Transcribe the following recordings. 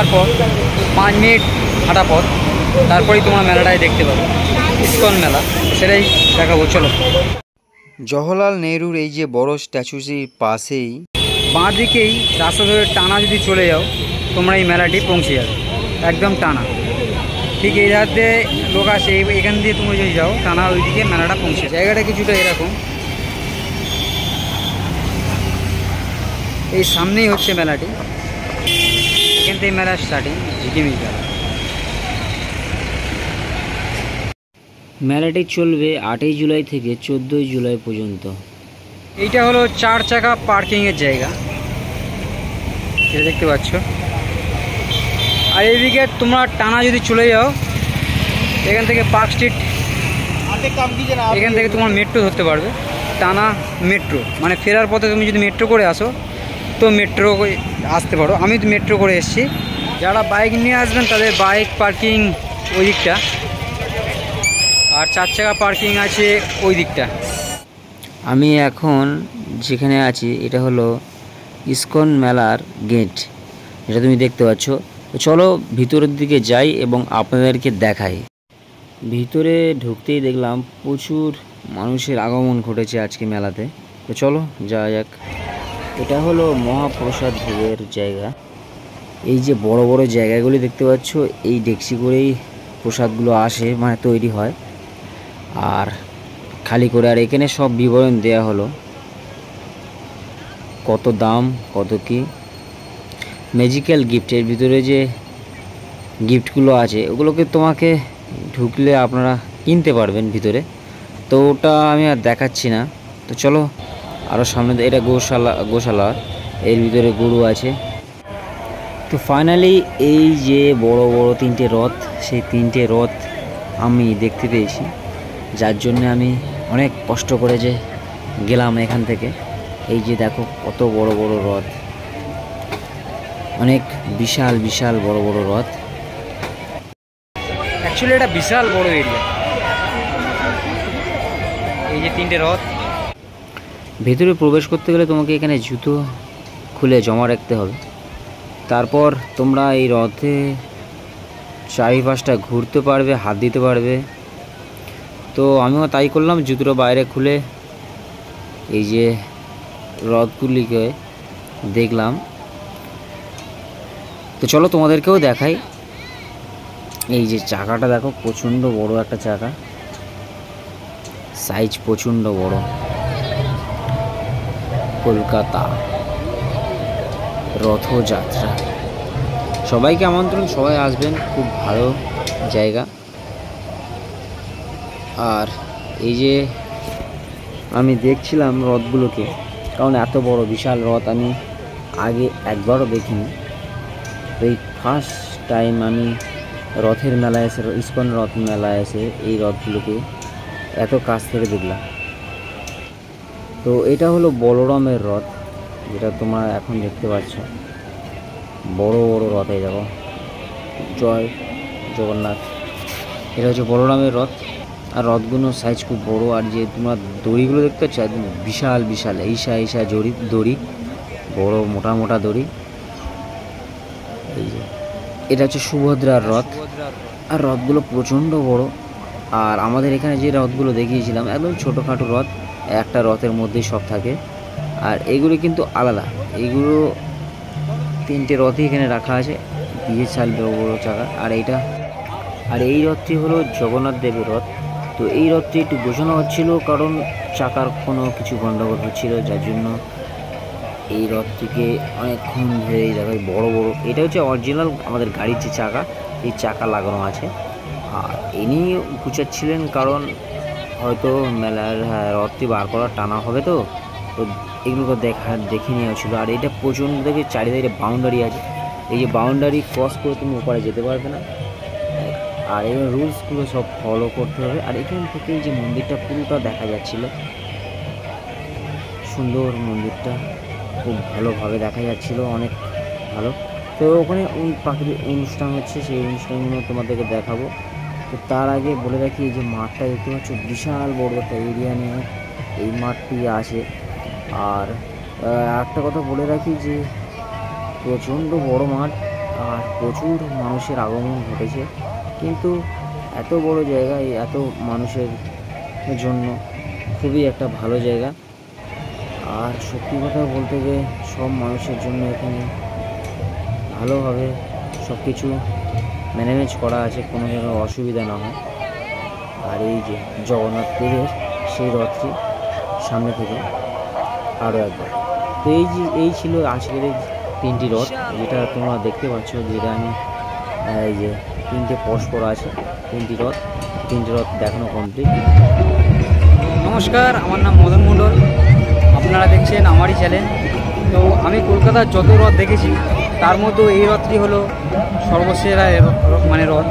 যাওয়ার পর 5 মিনিট হাঁটা পথ, তারপরেই তোমরা মেলাটাই দেখতে পাবে, ইসকন মেলা। সেটাই দেখাবো, চলো। জওহরলাল নেহরুর এই যে বড় স্ট্যাচুটির পাশেই বাঁ দিকেই রাস্তা ধরে টানা যদি চলে যাও তোমরা এই মেলাটি পৌঁছে যাবে, একদম টানা। ঠিক এই ধারে লোক আসে, এখান দিয়ে তুমি যদি যাও টানা ওইদিকে মেলাটা পৌঁছে। জায়গাটা কিছুটা এরকম, এই সামনেই হচ্ছে মেলাটি, এখান থেকে মেলার স্টার্টিং ঝিকিমিকি মেলা। মেলাটি চলবে 8ই জুলাই থেকে 14ই জুলাই পর্যন্ত। এইটা হলো 4 চাকা পার্কিংয়ের জায়গা, এটা দেখতে পাচ্ছ। আর এইদিকে তোমরা টানা যদি চলে যাও এখান থেকে পার্ক স্ট্রিট, এখান থেকে তোমার মেট্রো ধরতে পারবে, টানা মেট্রো। মানে ফেরার পথে তুমি যদি মেট্রো করে আসো তো মেট্রো আসতে পারো। আমি তো মেট্রো করে এসেছি। যারা বাইক নিয়ে আসবেন তাদের বাইক পার্কিং ওই দিকটা, আর 4 চাকা পার্কিং আছে ওই দিকটা। আমি এখন যেখানে আছি এটা হলো ইসকন মেলার গেট, এটা তুমি দেখতে পাচ্ছ। তো চলো ভিতরের দিকে যাই এবং আপনাদেরকে দেখাই। ভিতরে ঢুকতেই দেখলাম প্রচুর মানুষের আগমন ঘটেছে আজকে মেলাতে। তো চলো যাওয়া যাক। এটা হলো মহাপ্রসাদ ভোগের জায়গা। এই যে বড় বড় জায়গাগুলি দেখতে পাচ্ছ, এই ডেকচি করেই প্রসাদগুলো আসে, মানে তৈরি হয় আর খালি করে। আর এখানে সব বিবরণ দেয়া হলো, কত দাম কত কি। ম্যাজিক্যাল গিফটের ভিতরে যে গিফটগুলো আছে ওগুলোকে তোমাকে ঢুকলে আপনারা কিনতে পারবেন ভিতরে। তো ওটা আমি আর দেখাচ্ছি না। তো চলো আরও সামনে। এটা গোশালা, এর ভিতরে গরু আছে। তো ফাইনালি এই যে বড় বড় 3টে রথ, সেই 3টে রথ আমি দেখতে পেয়েছি, যার জন্য আমি অনেক কষ্ট করে যে গেলাম এখান থেকে। এই যে দেখো কত বড় বড় রথ, অনেক বিশাল বিশাল বড় বড় রথ। অ্যাকচুয়ালি এটা বিশাল বড় এরিয়া। এই যে 3টে রথ, ভেতরে প্রবেশ করতে গেলে তোমাকে এখানে জুতো খুলে জমা রাখতে হবে। তারপর তোমরা এই রথে চারিপাশটা ঘুরতে পারবে, হাত দিতে পারবে। তো আমিও তাই করলাম, জুতোটা বাইরে খুলে এই যে রথগুলিকে দেখলাম। তো চলো তোমাদেরকেও দেখাই। এই যে চাকাটা দেখো, প্রচণ্ড বড় একটা চাকা, সাইজ প্রচণ্ড বড়। কলকাতা রথযাত্রা, সবাইকে আমন্ত্রণ, সবাই আসবেন, খুব ভালো জায়গা। আর এই যে আমি দেখছিলাম রথগুলোকে, কারণ এত বড় বিশাল রথ আমি আগে একবারও দেখিনি। তো এই ফার্স্ট টাইম আমি রথের মেলায় এসে, ইসকন রথ মেলায় এসে এই রথগুলোকে এত কাছ থেকে দেখলাম। তো এটা হলো বলরামের রথ, যেটা তোমরা এখন দেখতে পাচ্ছ। বড় বড় রথ, এই দেখো, জয় জগন্নাথ। এটা হচ্ছে বলরামের রথ। আর রথগুলোর সাইজ খুব বড়। আর যে তোমরা দড়িগুলো দেখতে পাচ্ছ একদম বিশাল বিশাল, এইসা দড়ি, বড় মোটা মোটা দড়ি। এই যে এটা হচ্ছে সুভদ্রার রথ। আর রথগুলো প্রচণ্ড বড়। আর আমাদের এখানে যে রথগুলো দেখিয়েছিলাম একদম ছোটোখাটো রথ, একটা রথের মধ্যেই সব থাকে। আর এগুলো কিন্তু আলাদা, এইগুলো 3টে রথই এখানে রাখা আছে, বিশাল বড় বড় চাকা। আর এই রথটি হলো জগন্নাথ দেবের রথ। তো এই রথটি একটু গোছানো হচ্ছিল, কারণ চাকার কোনো কিছু গণ্ডগোল হচ্ছিল, যার জন্য এই রথটিকে অনেকক্ষণ ধরে এই জায়গায় বড় বড়, এটা হচ্ছে অরিজিনাল আমাদের গাড়ির যে চাকা, এই চাকা লাগানো আছে। আর ইনি গুছাচ্ছিলেন, কারণ হয়তো মেলার রথটি বার করা টানা হবে, তো এগুলো দেখে নেওয়া ছিল। আর এটা প্রচণ্ড দেখে চারিদিকে বাউন্ডারি আছে, এই যে বাউন্ডারি ক্রস করে তুমি ওপারে যেতে পারবে না। আর এই রুলসগুলো সব ফলো করতে হবে। আর এখান থেকে এই যে মন্দিরটা পুরোটা দেখা যাচ্ছিল, সুন্দর মন্দিরটা, খুব ভালোভাবে দেখা যাচ্ছিল, অনেক ভালো। তো ওখানে প্রাকৃতিক অনুষ্ঠান হচ্ছে, সেই অনুষ্ঠানগুলো তোমাদেরকে দেখাবো। তো তার আগে বলে রাখি, এই যে মাঠটা দেখতে পাচ্ছ, বিশাল বড় একটা এরিয়া নিয়ে এই মাঠটি আছে। আর একটা কথা বলে রাখি যে প্রচণ্ড বড় মাঠ। আর প্রচুর মানুষের আগমন ঘটেছে। কিন্তু এত বড় জায়গায় এত মানুষের জন্য খুবই একটা ভালো জায়গা। আর সত্যি কথা বলতে যে সব মানুষের জন্য এখানে ভালোভাবে সব কিছু ম্যানেজ করা আছে, কোনো জায়গায় অসুবিধা না হয়। আর এই যে জগন্নাথ দেবের সেই রথটি সামনে থেকে আরও একবার। তো এই ছিল আজকের এই 3টি রথ, যেটা তোমরা দেখতে পাচ্ছ, যেটা আমি এই যে 3টে পরস্পর আছে 3টি রথ দেখানো কমপ্লিট। নমস্কার, আমার নাম মদন মণ্ডল, আপনারা দেখছেন আমারই চ্যানেল। তো আমি কলকাতার যত রথ দেখেছি তার মধ্যে এই রথটি হলো সর্বসেরা মানে রথ।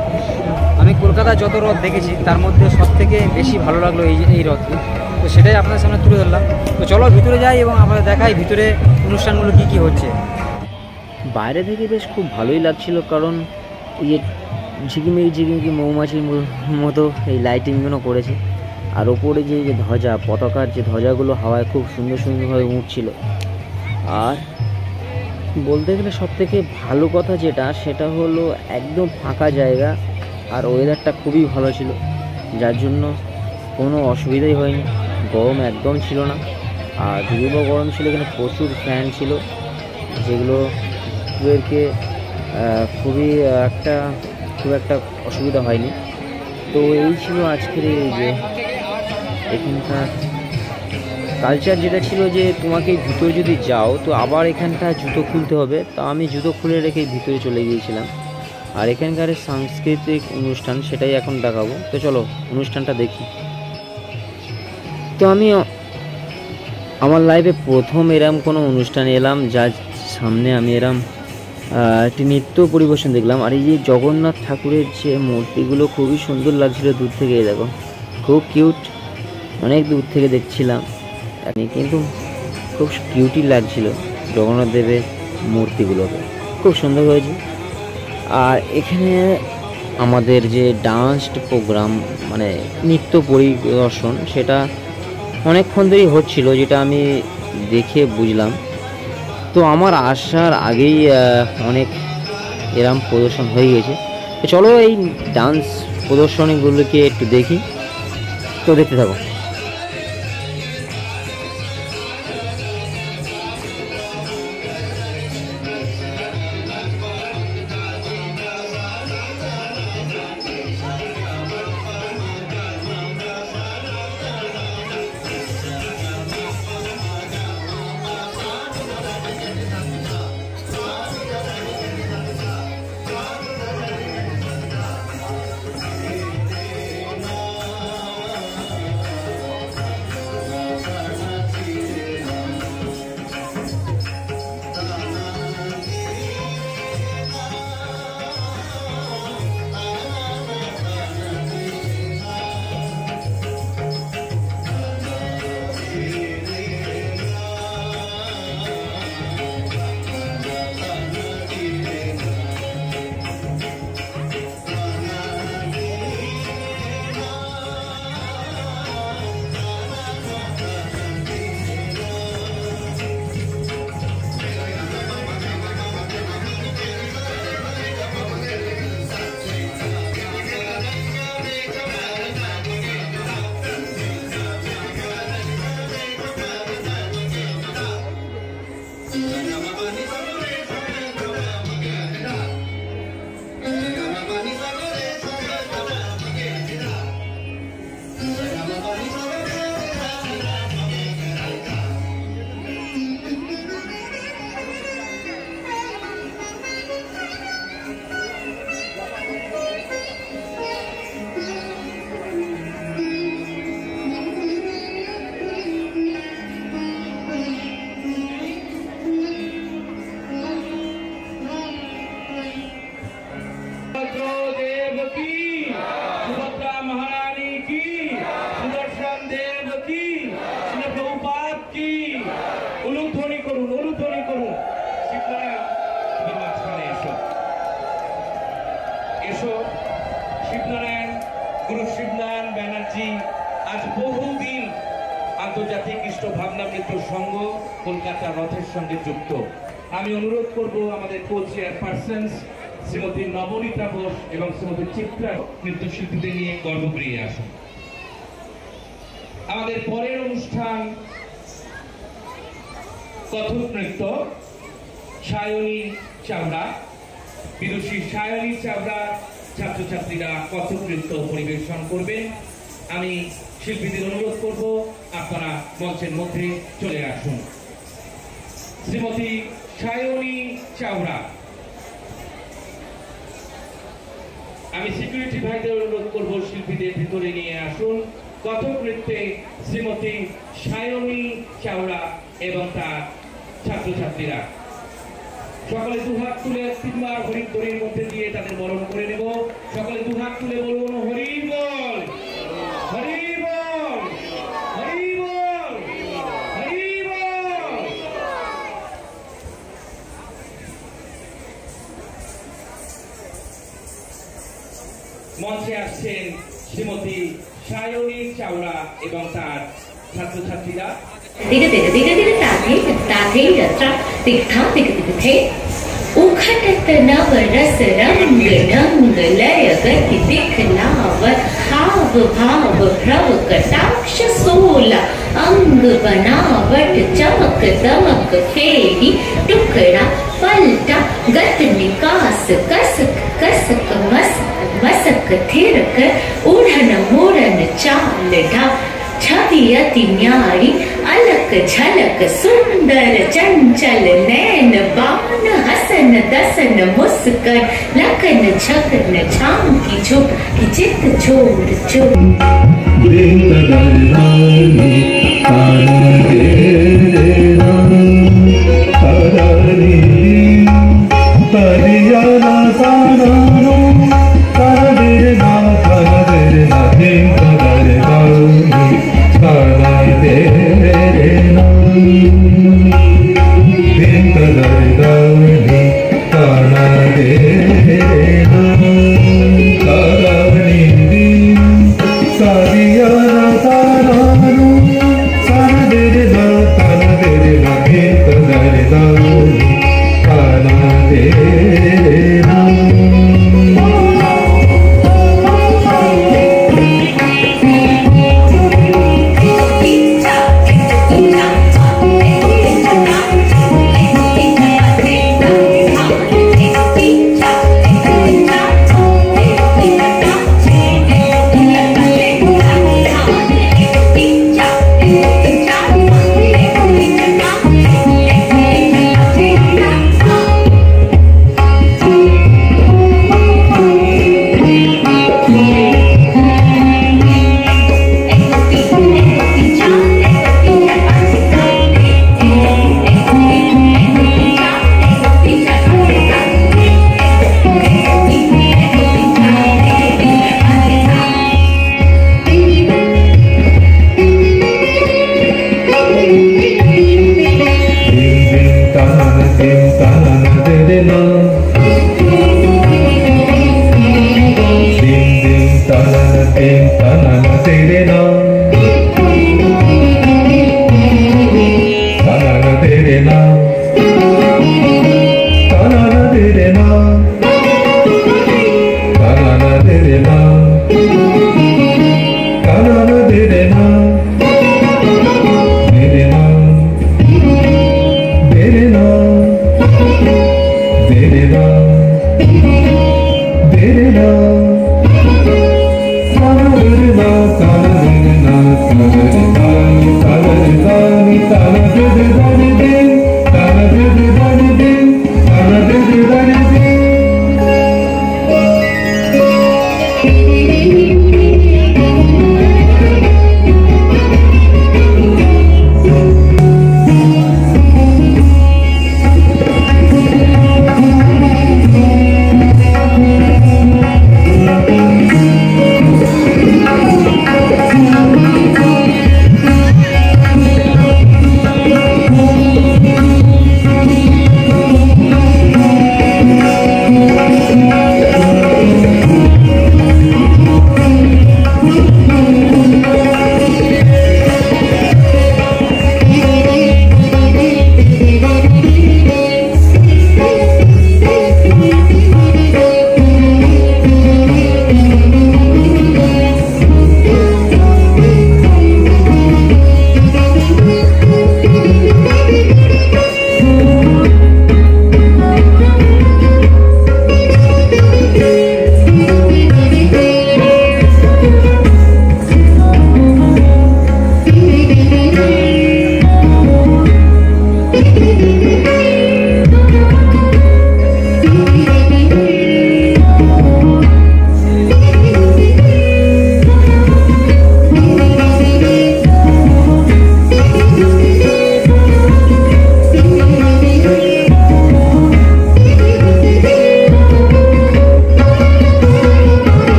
আমি কলকাতার যত রথ দেখেছি তার মধ্যে সবথেকে বেশি ভালো লাগলো এই রথটি। তো সেটাই আপনাদের সামনে তুলে ধরলাম। তো চলো ভিতরে যাই এবং আপনাদের দেখাই ভিতরে অনুষ্ঠানগুলো কি হচ্ছে। বাইরে থেকে বেশ খুব ভালোই লাগছিল, কারণ এই যে ঝিকিমিকি মৌমাছির মতো এই লাইটিংগুলো করেছে। আর ওপরে যে ধ্বজা, পতাকার যে ধ্বজাগুলো হাওয়ায় খুব সুন্দরভাবে উঠছিল। আর বলতে গেলে সবথেকে ভালো কথা সেটা হলো একদম ফাঁকা জায়গা, আর ওয়েদারটা খুবই ভালো ছিল, যার জন্য কোনো অসুবিধাই হয়নি। গরম একদম ছিল না, আর ধ্রুব গরম ছিল। এখানে প্রচুর ফ্যান ছিল, যেগুলো ওদেরকে খুব একটা অসুবিধা হয়নি। তো এই ছিল আজকের এই যে এখানকার কালচার, যেটা ছিল যে তোমাকে ভিতরে যদি যাও তো আবার এখানটা জুতো খুলতে হবে। তো আমি জুতো খুলে রেখে ভিতরে চলে গিয়েছিলাম। আর এখানকার সাংস্কৃতিক অনুষ্ঠান সেটাই এখন দেখাবো। তো চলো অনুষ্ঠানটা দেখি। তো আমি আমার লাইফে প্রথম এরম কোনো অনুষ্ঠানে এলাম, যার সামনে আমি একটি নৃত্য পরিবেশন দেখলাম। আর এই যে জগন্নাথ ঠাকুরের যে মূর্তিগুলো খুবই সুন্দর লাগছিল দূর থেকে। দেখো খুব কিউট, অনেক দূর থেকে দেখছিলাম, কিন্তু খুব কিউটই লাগছিল জগন্নাথ দেবের মূর্তিগুলোকে, খুব সুন্দর হয়েছে। আর এখানে আমাদের যে ডান্স প্রোগ্রাম মানে নৃত্য পরিদর্শন, সেটা অনেকক্ষণ ধরেই হচ্ছিল, যেটা আমি দেখে বুঝলাম। তো আমার আসার আগেই অনেক এরম প্রদর্শন হয়ে গেছে। তো চলো এই ডান্স প্রদর্শনীগুলোকে একটু দেখি। তো দেখতে থাকো। গুরু শিবনারায়ণ ব্যানার্জি আজ বহুদিন আন্তর্জাতিক কৃষ্ণ ভাবনা মিত্র সংঘ কলকাতা রথের সঙ্গে যুক্ত। আমি অনুরোধ করব আমাদের কো চেয়ারপারসন শ্রীমতী নবনীতা বোস এবং শ্রীমতী চিত্রা নৃত্যশিল্পীদের নিয়ে গর্ভগৃহে আসুন। আমাদের পরের অনুষ্ঠান কথক নৃত্য। সায়নী চাওড়া, বিদুষী সায়নী চাওড়া ছাত্রছাত্রীরা কথক নৃত্য পরিবেশন করবেন। আমি শিল্পীদের অনুরোধ করব আপনারা মঞ্চের মধ্যে চলে আসুন। শ্রীমতী সায়নী চাওড়া, আমি সিকিউরিটি ভাইদের অনুরোধ করব শিল্পীদের ভিতরে নিয়ে আসুন। কথক নৃত্যে শ্রীমতী সায়নী চাওড়া এবং তার ছাত্রছাত্রীরা। সকলে দুহাত তুলে তিনবার হরিধ্বনির মধ্যে দিয়ে তাদের বরণ করে নেব। সকলে দুহাত তুলে বলুন হরি বল, হরি বল, হরি বল, হরি বল। মঞ্চে আসছেন শ্রীমতী সায়নী চাওড়া এবং তার ছাত্রছাত্রীরা। Diga diga diga diga ta thi tra tik tha tik tik the ukhat nav ras rang nang lay gati dikhlav khav bhav prav kataksh sola ang बनावट चमक दमक फेरी टुकड़ा पलटा गत निकास कसक कसक मसक मसक थिरक उड़न मुड़न चाल ढा छवि अति न्यारी अलक झलक सुंदर चंचल नैन बान हसन दसन मुस्कन लखन छगन झांकी झुक चित छोड़ चोर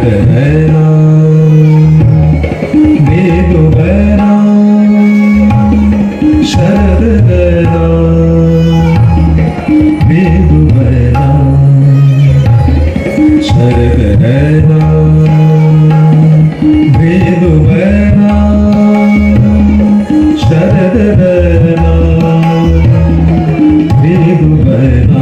शरद नैना वेदु बैना शरद नैना वेदु बैना शरद नैना वेदु बैना शरद नैना वेदु बैना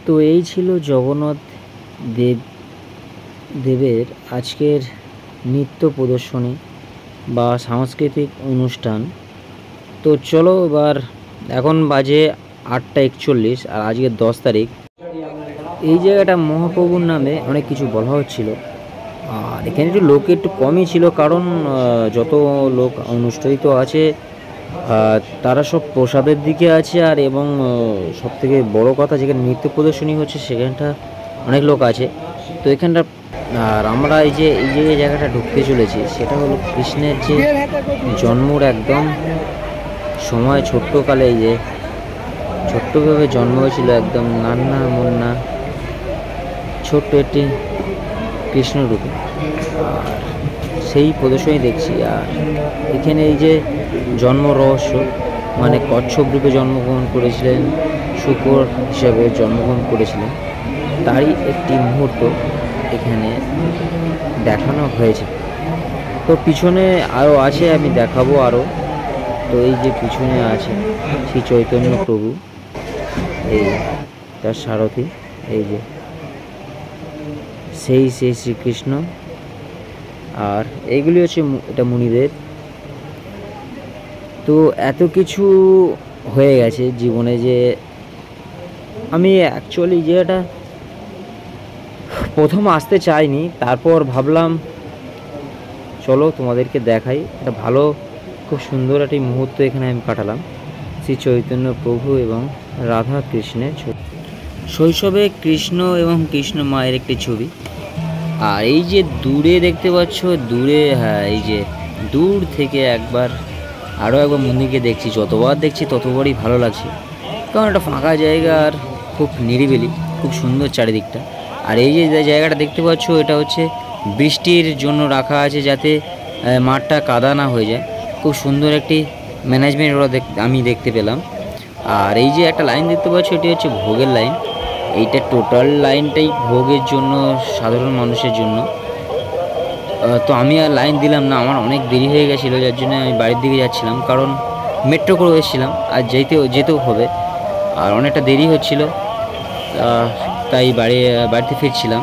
তো এই ছিল জগন্নাথ দেবের আজকের নৃত্য প্রদর্শনী বা সাংস্কৃতিক অনুষ্ঠান। তো চলো এবার, এখন বাজে 8:41 আর আজকের 10 তারিখ। এই জায়গাটা মহাপ্রভুর নামে অনেক কিছু বলা হচ্ছিল, আর এখানে একটু লোক একটু কমই ছিল, কারণ যত লোক অনুষ্ঠিত আছে তারা সব প্রসাদের দিকে আছে। আর এবং সবথেকে বড় কথা, যেখানে নৃত্য প্রদর্শনী হচ্ছে সেখানটা অনেক লোক আছে। তো এখানটা, আর আমরা এই যে জায়গাটা ঢুকতে চলেছি, সেটা হলো কৃষ্ণের যে জন্মর একদম সময়, ছোট্টকালে এই যে ছোট্টভাবে জন্ম হয়েছিল, একদম নান্না মুন্না ছোট্ট একটি কৃষ্ণরূপে, আর সেই প্রদর্শনী দেখছি। আর এখানে এই যে জন্ম রহস্য, মানে কচ্ছপ রূপে জন্মগ্রহণ করেছিলেন, শূকর হিসাবে জন্মগ্রহণ করেছিলেন, তারই একটি মুহূর্ত এখানে দেখানো হয়েছে। তো পিছনে আরও আছে, আমি দেখাবো আরও। তো এই যে পিছনে আছে শ্রী চৈতন্য প্রভু, এই তার সারথি, এই যে সেই শ্রীকৃষ্ণ। আর এইগুলি হচ্ছে এটা মুনিদের। তো এত কিছু হয়ে গেছে জীবনে, যে আমি অ্যাকচুয়ালি যে এটা প্রথম আসতে চাইনি, তারপর ভাবলাম চলো তোমাদেরকে দেখাই। এটা ভালো, খুব সুন্দর একটি মুহূর্ত এখানে আমি কাটালাম। শ্রী চৈতন্য প্রভু এবং রাধা কৃষ্ণের ছবি, শৈশবে কৃষ্ণ এবং কৃষ্ণ মায়ের একটি ছবি। আর এই যে দূরে দেখতে পাচ্ছ, দূরে, হ্যাঁ এই যে দূর থেকে আরও একবার মন্দিরকে দেখছি। যতবার দেখছি ততবারই ভালো লাগছে, কারণ একটা ফাঁকা জায়গা আর খুব নিরিবিলি, খুব সুন্দর চারিদিকটা। আর এই যে জায়গাটা দেখতে পাচ্ছ, এটা হচ্ছে বৃষ্টির জন্য রাখা আছে, যাতে মাঠটা কাদা না হয়ে যায়। খুব সুন্দর একটি ম্যানেজমেন্ট ওরা আমি দেখতে পেলাম। আর এই যে একটা লাইন দেখতে পাচ্ছ, এটি হচ্ছে ভোগের লাইন। এইটা টোটাল লাইনটাই ভোগের জন্য, সাধারণ মানুষের জন্য। তো আমি আর লাইন দিলাম না, আমার অনেক দেরি হয়ে গেছিলো, যার জন্য আমি বাড়ির দিকে যাচ্ছিলাম, কারণ মেট্রো করে এসেছিলাম আর যেতেও হবে, আর অনেকটা দেরি হচ্ছিল, তাই বাড়িতে ফিরছিলাম।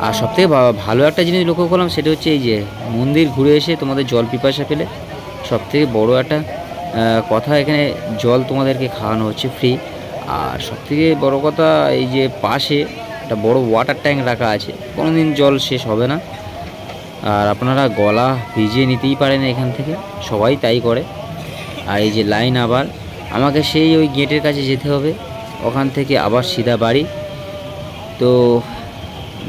আর সবথেকে ভালো একটা জিনিস লক্ষ্য করলাম, সেটা হচ্ছে এই যে মন্দির ঘুরে এসে তোমাদের জল পিপাসা পেলে, সবথেকে বড় একটা কথা, এখানে জল তোমাদেরকে খাওয়ানো হচ্ছে ফ্রি। আর সবথেকে বড় কথা, এই যে পাশে একটা বড় ওয়াটার ট্যাঙ্ক রাখা আছে, কোনোদিন জল শেষ হবে না। আর আপনারা গলা ভিজিয়ে নিতেই পারেন এখান থেকে, সবাই তাই করে। আর এই যে লাইন, আবার আমাকে সেই ওই গেটের কাছে যেতে হবে, ওখান থেকে আবার সিধা বাড়ি। তো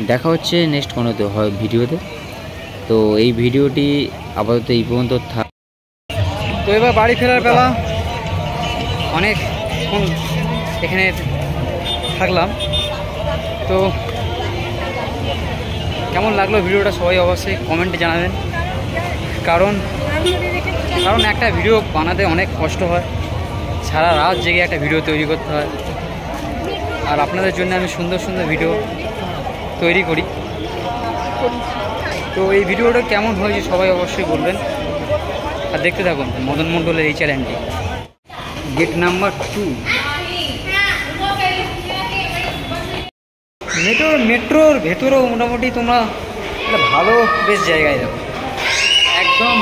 দেখা হচ্ছে নেক্সট কোনো ভিডিওতে। তো এই ভিডিওটি আপাতত এই পর্যন্ত থাক। তো এবার বাড়ি ফেরার বেলা, অনেকক্ষণ এখানে থাকলাম। তো কেমন লাগলো ভিডিওটা সবাই অবশ্যই কমেন্টে জানাবেন, কারণ একটা ভিডিও বানাতে অনেক কষ্ট হয়, সারা রাত জেগে একটা ভিডিও তৈরি করতে হয়। আর আপনাদের জন্য আমি সুন্দর সুন্দর ভিডিও তৈরি করি। তো এই ভিডিওটা কেমন হয়েছে সবাই অবশ্যই বলবেন, আর দেখতে থাকুন মদন মণ্ডলের এই চ্যানেলটি। গেট নাম্বার 2, মেট্রোর ভেতরেও মোটামুটি তোমরা একটা ভালো বেশ জায়গায় যাবো, একদম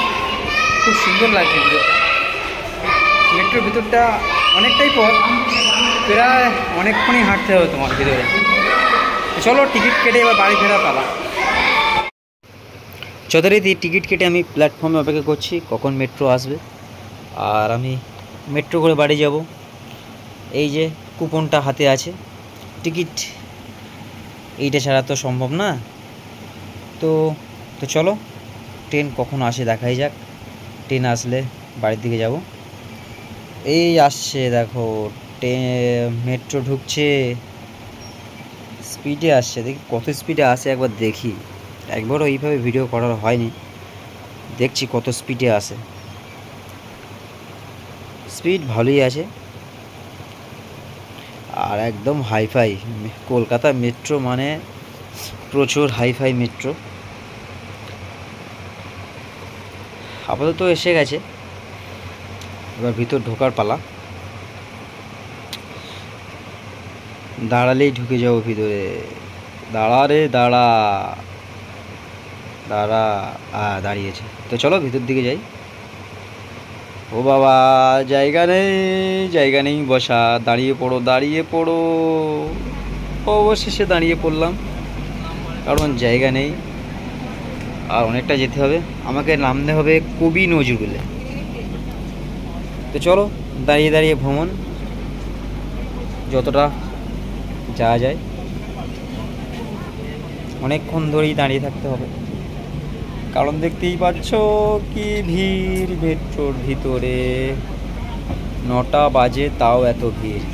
খুব সুন্দর লাগছে ভিডিওটা। ঠিক মেট্রোর ভিতরটা অনেকটাই পথ, প্রায় অনেকক্ষণই হাঁটতে হবে তোমার ভিতরে। চলো টিকিট কেটে এবার বাড়ি ফেরা পালা। যথারীতি টিকিট কেটে আমি প্ল্যাটফর্মে অপেক্ষা করছি কখন মেট্রো আসবে, আর আমি মেট্রো করে বাড়ি যাব। এই যে কুপনটা হাতে আছে, টিকিট এইটা ছাড়া তো সম্ভব না। তো তো চলো ট্রেন কখন আসে দেখাই যাক। ট্রেন আসলে বাড়ির দিকে যাব। এই আসছে দেখো, মেট্রো ঢুকছে, স্পিডে আসছে। দেখি কত স্পিডে আসে, একবার দেখি। একবারও এইভাবে ভিডিও করার হয়নি, দেখছি কত স্পিডে আসে। স্পিড ভালোই আছে, আর একদম হাইফাই। কলকাতা মেট্রো মানে প্রচুর হাইফাই মেট্রো। আপাতত এসে গেছে, এবার ভিতর ঢোকার পালা। দাঁড়ালেই ঢুকে যাবো ভিতরে। দাঁড়া রে দাঁড়া, দাঁড়া। দাঁড়িয়েছে, তো চলো ভিতর দিকে যাই। ও বাবা, জায়গা নেই, জায়গা নেই বসা। দাঁড়িয়ে পড়ো, দাঁড়িয়ে পড়ো। অবশেষে দাঁড়িয়ে পড়লাম, কারণ জায়গা নেই। আর অনেকটা যেতে হবে, আমাকে নামতে হবে কবি নজরুলে। তো চলো দাঁড়িয়ে দাঁড়িয়ে ভ্রমণ, যতটা যাওয়া যায়। অনেকক্ষণ ধরেই দাঁড়িয়ে থাকতে হবে, কারণ দেখতেই পাচ্ছ কি ভিড় মেট্রোর ভিতরে। 9টা বাজে তাও এত ভিড়।